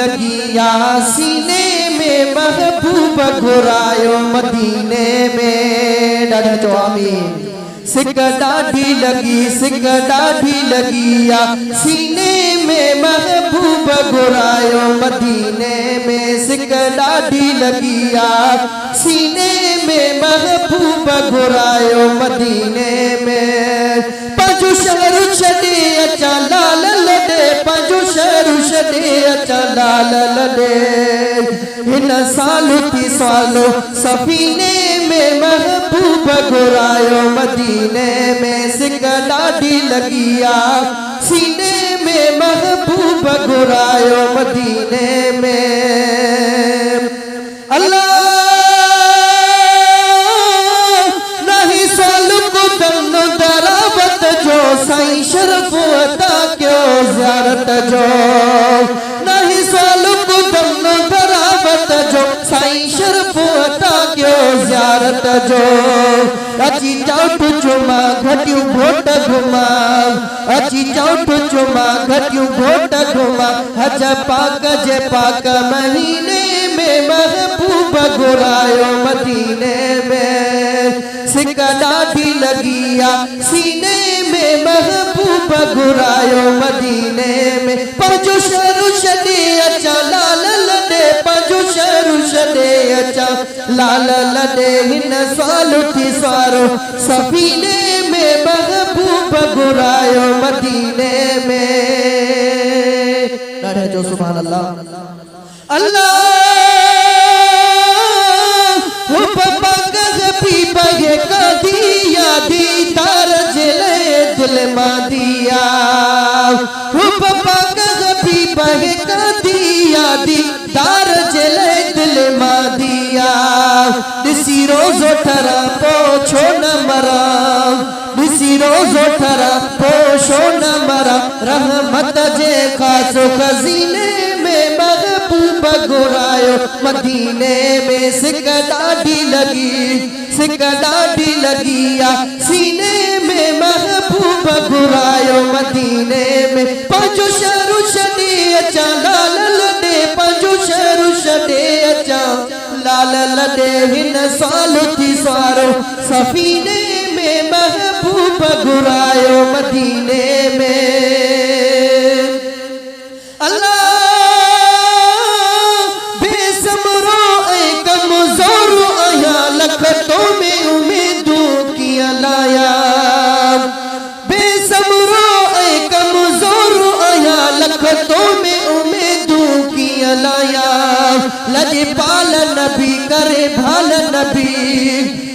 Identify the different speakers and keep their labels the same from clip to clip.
Speaker 1: लगी या सीने में महबूब घुरायो मदीने में। ॾाढा चओ आमीन। सिक ॾाढी लगी या सीने में महबूब घुरायो मदीने में। सिक ॾाढी लगी या सीने में महबूब घुरायो मदीने में। पंहिंजो शहर छॾे अचा लाल लॾे, पंहिंजो शहर छॾे अचा लाल लॾे। हिन साल थी सालो सफ़ीने में महबूब घुरायो मदीने में। सिक ॾाढी लगी या सीने में महबूब घुरायो मदीने में। अल्लाह नहीं साल को दम दरावत जो साईं शरफ अता क्यों ज़ियारत जो। नहीं साल को दम दरावत जो साईं शरफ अता क्यों ज़ियारत जो। अची चौठ चुमा घटियूं घोट घुमा, अची चौठ चुमा घटियूं घोट घुमा। हज पाक जे पाक महीने में महबूब घुरायो मदीने में। सिक ॾाढी लगी या सीने में महबूब घुरायो मदीने में। पंहिंजो शहर छॾे अचा लाल लॾे, पंहिंजो शहर छॾे अचा लाल लॾे। हिन साल थी सारो सफ़ीने में महबूब घुरायो मदीने में। ॾाढा जो सुभान अल्लाह। अल्लाह पगे कदिया दीदार जले दिल मादिया। पगे कदिया दीदार जले दिल मादिया। दिसी रोज़ो ठरा पोछो न मरा, दिसी रोज़ो ठरा पोछो न मरा। रहमत जे खासो खजीने में महबूब घुरायो मदीने में। सिक ॾाढी लगी या सीने में महबूब घुरायो मदीने में। पंहिंजो शहर छॾे अचा लाल लॾे, पंहिंजो शहर छॾे अचा लाल लॾे। हिन साल थी सारो सफ़ीने में महबूब घुरायो मदीने में। अल्लाह लखतों में उम्मीदों की लाया। बेसब्रो ए कमजोर आया लखतों में उम्मीदों की लाया। लजपाल नबी करे भाल नबी,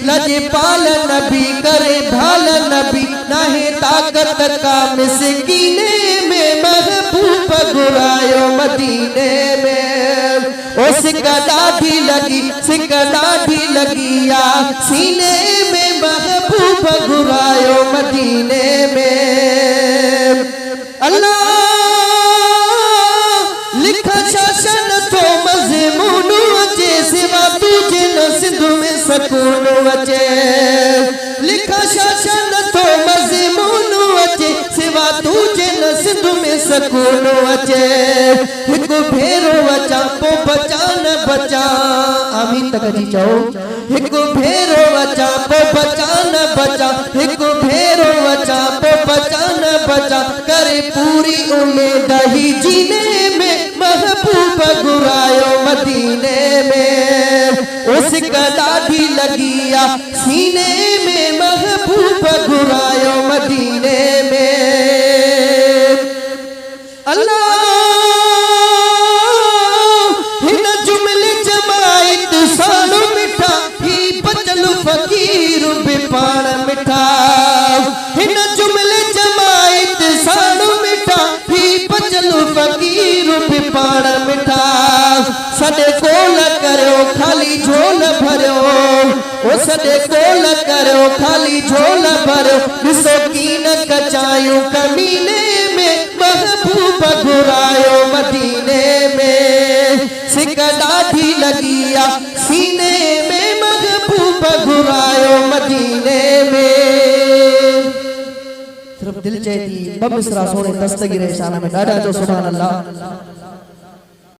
Speaker 1: लजपाल नबी करे भाल नबी। नाहे ताकत का मिस्कीने में महबूब घुरायो मदीने में। ओ सिक ॾाढी लगी या सीने में महबूब घुरायो मदीने में। अल्लाह लिखा शासन तो मज़मून अचे सिवा तुझे न सिंध में सकून अचे। लिखा शासन तो मज़मून अचे सिवा तुझे न सिंध में सकून अचे। हिकु भेरो अचा पोइ बचा न बचा। आमीन तक जी चओ। हिकु भेरो अचा पोइ बचा न बचा, हिकु भेरो अचा पोइ बचा न बचा। करे पूरी उम्मीद ही जीने में महबूब घुरायो मदीने में। उस ॾाढी लगी या सीने में महबूब घुरायो मदीने में। अल्लाह हिन जुमले जमाइत सालो मिठा ही बचल फकीर भी पाण मिठा। हिन जुमले जमाइत सालो मिठा ही बचल फकीर भी पाण मिठा। सॾे कोल करियो खाली झोल भरियो, ओ सॾे कोल करियो खाली झोल भरियो। ॾिसो कीन कचायूं कमीने में महबूब घुरायो मदीने में। सिक ॾाढी लगी या सीने में महबूब घुरायो मदीने में। सिर्फ दिल चए थी ॿ मिसरा सोने दस्तगीर शान में। ॾाढा जो सुभान अल्लाह।